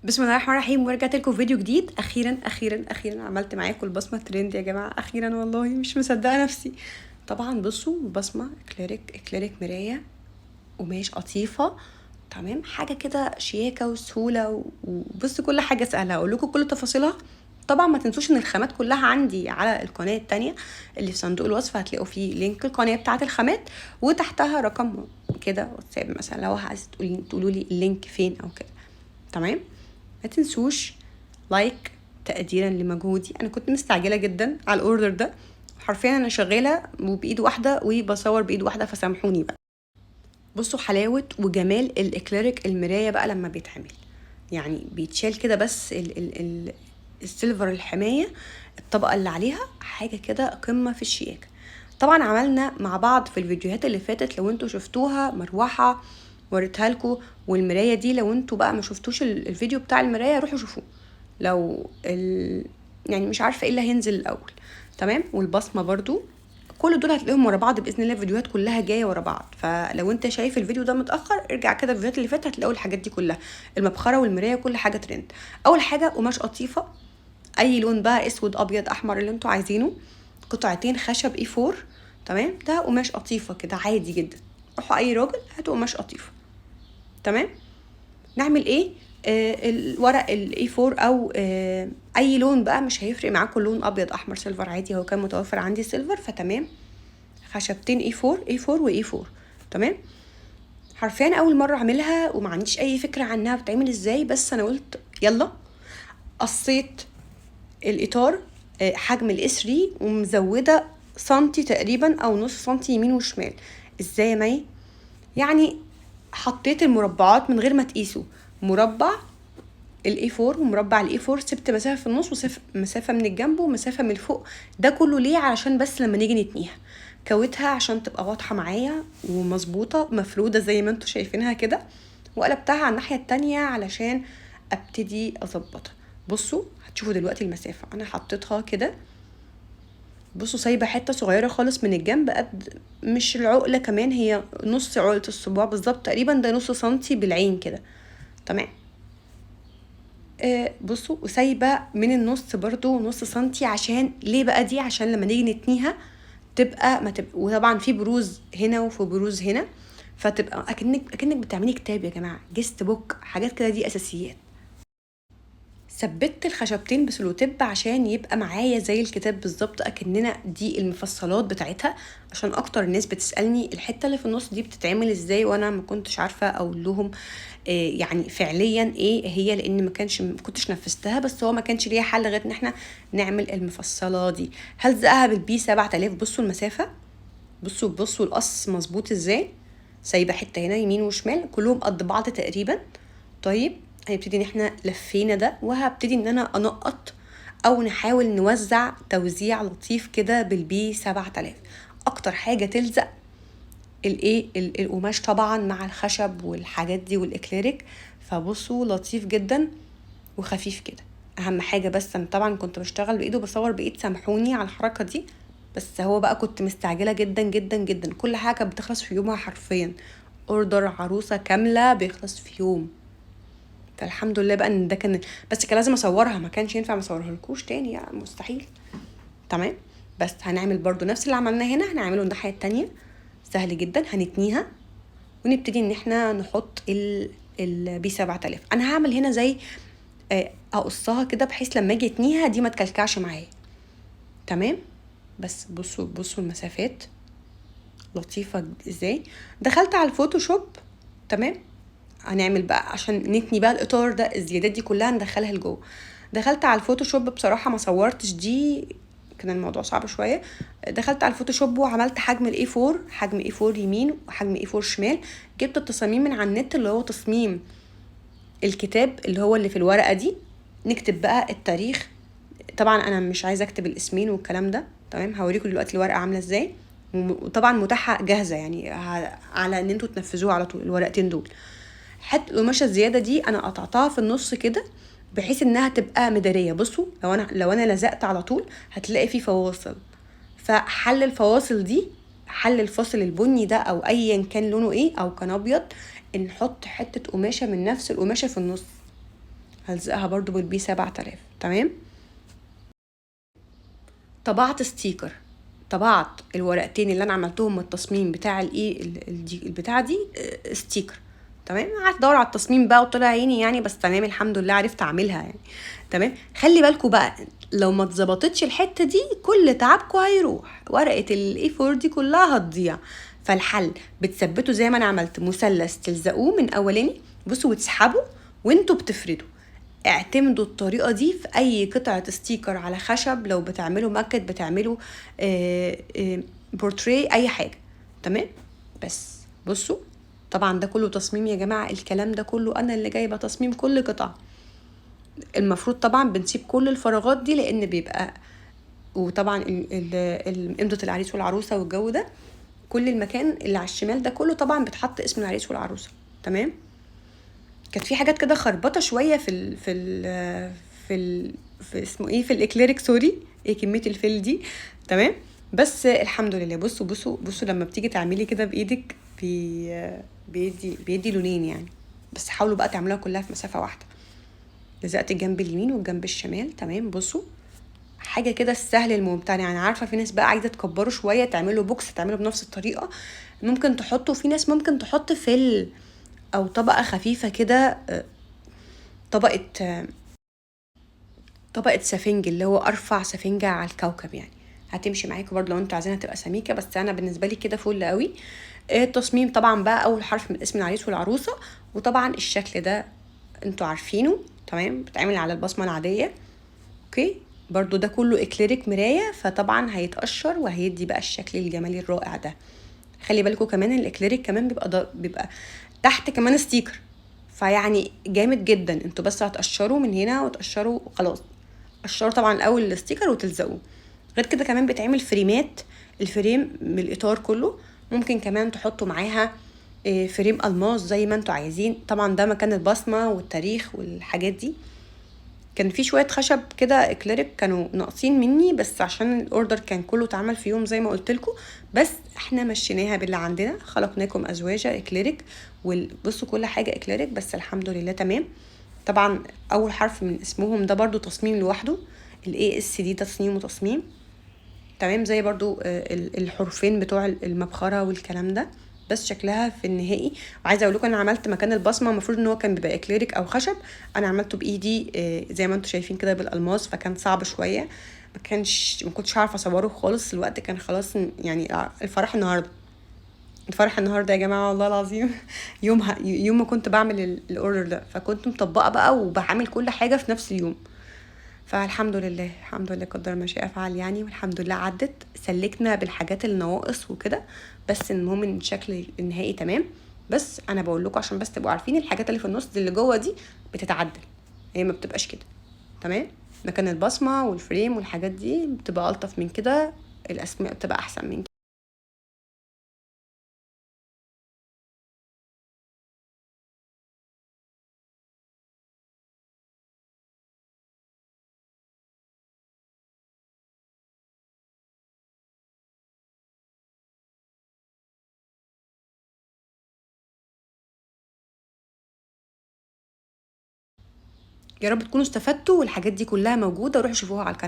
بسم الله الرحمن الرحيم، ورجعت لكم فيديو جديد. اخيرا عملت معاكم البصمه ترند يا جماعه. اخيرا والله مش مصدقه نفسي. طبعا بصوا، بصمه اكليريك مرايه، قماش قطيفه. تمام، حاجه كده شياكه وسهوله وبصوا كل حاجه سهله. هقول لكم كل تفاصيلها. طبعا ما تنسوش ان الخامات كلها عندي على القناه التانية اللي في صندوق الوصف، هتلاقوا فيه لينك القناه بتاعه الخامات وتحتها رقم كده واتساب، مثلا لو عايز تقولوا لي اللينك فين او كده. تمام، ما تنسوش لايك تقديرا لمجهودي. انا كنت مستعجله جدا على الاوردر ده، حرفيا انا شغاله بايد واحده وبصور بايد واحده، فسامحوني بقى. بصوا حلاوه وجمال الاكليريك المرايه بقى لما بيتعمل، يعني بيتشال كده بس ال السيلفر الحمايه، الطبقه اللي عليها حاجه كده قمه في الشياكه. طبعا عملنا مع بعض في الفيديوهات اللي فاتت، لو انتوا شفتوها مروحه وريتها لكم، والمرايه دي لو انتوا بقى ما شفتوش الفيديو بتاع المرايه روحوا شوفوه. لو يعني مش عارفه ايه اللي هينزل الاول. تمام، والبصمه برضو كل دول هتلاقيهم ورا بعض باذن الله، الفيديوهات كلها جايه ورا بعض. فلو انت شايف الفيديو ده متاخر ارجع كده الفيديوهات اللي فاتت، هتلاقوا الحاجات دي كلها، المبخره والمرايه كل حاجه ترند. اول حاجه قماش قطيفه، اي لون بقى، اسود ابيض احمر اللي انتوا عايزينه. قطعتين خشب اي 4. تمام، ده قماش قطيفه كده عادي جدا. روحوا اي راجل هاتوا قماش قطيفه. تمام، نعمل ايه؟ الورق الاي 4 او اي لون بقى، مش هيفرق معاكم لون، ابيض احمر سيلفر عادي، هو كان متوفر عندي سيلفر فتمام. خشبتين اي 4 واي 4. تمام، حرفيا اول مره اعملها وما عنديش اي فكره عنها بتعمل ازاي، بس انا قلت يلا. قصيت الاطار حجم الاس 3 ومزوده سنتي تقريبا او نص سنتي يمين وشمال. ازاي يا مي؟ يعني حطيت المربعات من غير ما تقيسوا، مربع الاي 4 ومربع الاي 4، سبت مسافه في النص ومسافه من الجنب ومسافه من الفوق. ده كله ليه؟ علشان بس لما نيجي نتنيها كوتها عشان تبقى واضحه معايا ومظبوطه مفروده زي ما انتوا شايفينها كده، وقلبتها على الناحيه التانية علشان ابتدي اظبطها. بصوا هتشوفوا دلوقتي المسافه انا حطيتها كده. بصوا سايبه حته صغيره خالص من الجنب، قد مش العقله كمان، هي نص عقله الصباع بالظبط تقريبا، ده نص سنتي بالعين كده. تمام، بصوا وسايبه من النص برضو نص سنتي. عشان ليه بقى دي؟ عشان لما نيجي نتنيها تبقى ما تبقى، وطبعا في بروز هنا وفي بروز هنا، فتبقى اكنك بتعملي كتاب يا جماعه، جست بوك، حاجات كده، دي اساسيات. ثبت الخشبتين بسلوتيب عشان يبقى معايا زي الكتاب بالظبط، اكننا دي المفصلات بتاعتها. عشان اكتر الناس بتسالني الحته اللي في النص دي بتتعمل ازاي، وانا ما كنتش عارفه اقول لهم يعني فعليا ايه هي، لان ما كنتش نفذتها، بس هو ما كانش ليها حل غير ان احنا نعمل المفصله دي. هلزقها بالبي 7000. بصوا المسافه، بصوا القص مظبوط ازاي، سايبه حته هنا يمين وشمال كلهم قد بعض تقريبا. طيب هنبتدي ان احنا لفينا ده، وهبتدي ان انا انقط او نحاول نوزع توزيع لطيف كده بالبي 7000. اكتر حاجه تلزق القماش طبعا مع الخشب والحاجات دي والاكليريك. فبصوا لطيف جدا وخفيف كده. اهم حاجه بس انا طبعا كنت بشتغل بايد وبصور بايد، سامحوني على الحركه دي، بس هو بقى كنت مستعجله جدا. كل حاجه كانت بتخلص في يومها حرفيا. اوردر عروسه كامله بيخلص في يوم، فالحمد لله بقى ان ده كان، بس كان لازم اصورها، ما كانش ينفع ما اصورها لكوش تاني يعني، مستحيل. تمام، بس هنعمل برضو نفس اللي عملناه هنا هنعمله الناحيه التانية. سهل جدا، هنتنيها ونبتدي ان احنا نحط البي 7000. انا هعمل هنا زي اقصها كده بحيث لما اجي اتنيها دي ما تكلكعش معايا. تمام، بس بصوا المسافات لطيفه ازاي. دخلت على الفوتوشوب. تمام، هنعمل بقى عشان نتني بقى الاطار ده، الزيادات دي كلها ندخلها لجوه. دخلت على الفوتوشوب، بصراحه ما صورتش دي، كان الموضوع صعب شويه. دخلت على الفوتوشوب وعملت حجم الاي 4، حجم اي 4 يمين وحجم اي 4 شمال. جبت التصاميم من على النت اللي هو تصميم الكتاب اللي هو اللي في الورقه دي. نكتب بقى التاريخ، طبعا انا مش عايزه اكتب الاسمين والكلام ده. تمام، هوريكم دلوقتي الورقه عامله ازاي، وطبعا متاحه جاهزه يعني على ان انتوا تنفذوها على طول الورقتين دول. حتى القماشه الزياده دي انا قطعتها في النص كده بحيث انها تبقى مداريه. بصوا لو انا لزقت على طول هتلاقي في فواصل، فحل الفواصل دي، حل الفاصل البني ده او ايا كان لونه ايه، او كان ابيض، نحط حته قماشه من نفس القماشه في النص. هلزقها برضو بالبي 7000. تمام. طبعت ستيكر، طبعت الورقتين اللي انا عملتهم من التصميم بتاع الايه البتاع دي ستيكر. تمام. قعدت ادور على التصميم بقى وطلع عيني يعني، بس تمام الحمد لله عرفت اعملها يعني. تمام. خلي بالكوا بقى لو ما اتظبطتش الحته دي كل تعبكوا هيروح، ورقه الاي 4 دي كلها هتضيع. فالحل بتثبتوا زي ما انا عملت مثلث، تلزقوه من اولاني بصوا وتسحبوا وانتوا بتفردوا. اعتمدوا الطريقة دي في اي قطعة ستيكر على خشب، لو بتعملوا ماكت، بتعملوا بورتري، اي حاجة. تمام. بس بصوا طبعا ده كله تصميم يا جماعة، الكلام ده كله انا اللي جايبة تصميم كل قطعة. المفروض طبعا بنسيب كل الفراغات دي لان بيبقى، وطبعا امضة العريس والعروسة والجو ده، كل المكان اللي على الشمال ده كله طبعا بتحط اسم العريس والعروسة. تمام. كانت في حاجات كده خربطه شويه في اسمه ايه، في الاكليريك، سوري ايه كميه الفيل دي. تمام. بس الحمد لله. بصوا لما بتيجي تعملي كده بايدك بيدي لونين يعني. بس حاولوا بقى تعملوها كلها في مسافه واحده. لزقت الجنب اليمين والجنب الشمال. تمام. بصوا حاجه كده السهل الممتع يعني. عارفه في ناس بقى عايزه تكبروا شويه تعملوا بوكس، تعملوا بنفس الطريقه، ممكن تحطوا، في ناس ممكن تحط فيل او طبقه خفيفه كده، طبقه سفنج اللي هو ارفع سفنجة على الكوكب يعني. هتمشي معاكم برضه لو انتوا عايزينها تبقى سميكه، بس انا بالنسبه لي كده فل قوي. التصميم طبعا بقى اول حرف من اسم العريس والعروسه، وطبعا الشكل ده انتوا عارفينه. تمام. بتعمل على البصمه العاديه. اوكي. برضو ده كله اكليريك مرايه، فطبعا هيتقشر وهيدي بقى الشكل الجمالي الرائع ده. خلي بالكم كمان الاكليريك كمان بيبقى تحت كمان ستيكر، فيعني جامد جدا. انتوا بس هتقشروا من هنا وتقشروا خلاص. قشروا طبعا الاول الستيكر وتلزقوه. غير كده كمان بتعمل فريمات، الفريم من الاطار كله. ممكن كمان تحطوا معاها فريم الماس زي ما انتوا عايزين. طبعا ده مكان البصمه والتاريخ والحاجات دي. كان في شويه خشب كده اكليريك كانوا ناقصين مني، بس عشان الاوردر كان كله اتعمل في يوم زي ما قلت لكم. بس احنا مشيناها باللي عندنا، خلقناكم ازواجا اكليريك. وبصوا كل حاجه اكليريك، بس الحمد لله تمام. طبعا اول حرف من اسمهم ده برضو تصميم لوحده، الاي اس دي تصميم. تمام. زي برضو الحرفين بتوع المبخره والكلام ده. بس شكلها في النهائي. وعايزه اقول لكم انا عملت مكان البصمه، المفروض ان هو كان بيبقى اكليريك او خشب، انا عملته بايدي زي ما انتم شايفين كده بالالماس، فكان صعب شويه. ما كنتش عارفه اصوره خالص، الوقت كان خلاص يعني. الفرح النهارده يا جماعه والله العظيم. يوم ما كنت بعمل الاوردر ده، فكنت مطبقه بقى وبعمل كل حاجه في نفس اليوم. فالحمد لله الحمد لله قدر ما شاء فعل يعني. والحمد لله عدت، سلكنا بالحاجات النواقص وكده، بس المهم ان الشكل النهائي تمام. بس انا بقول لكم عشان بس تبقوا عارفين الحاجات اللي في النص دي اللي جوه دي بتتعدل، هي ما بتبقاش كده. تمام. مكان البصمه والفريم والحاجات دي بتبقى الطف من كده، الاسماء بتبقى احسن من كده. يا رب تكونوا استفدتوا، والحاجات دي كلها موجوده، روحوا شوفوها على القناه.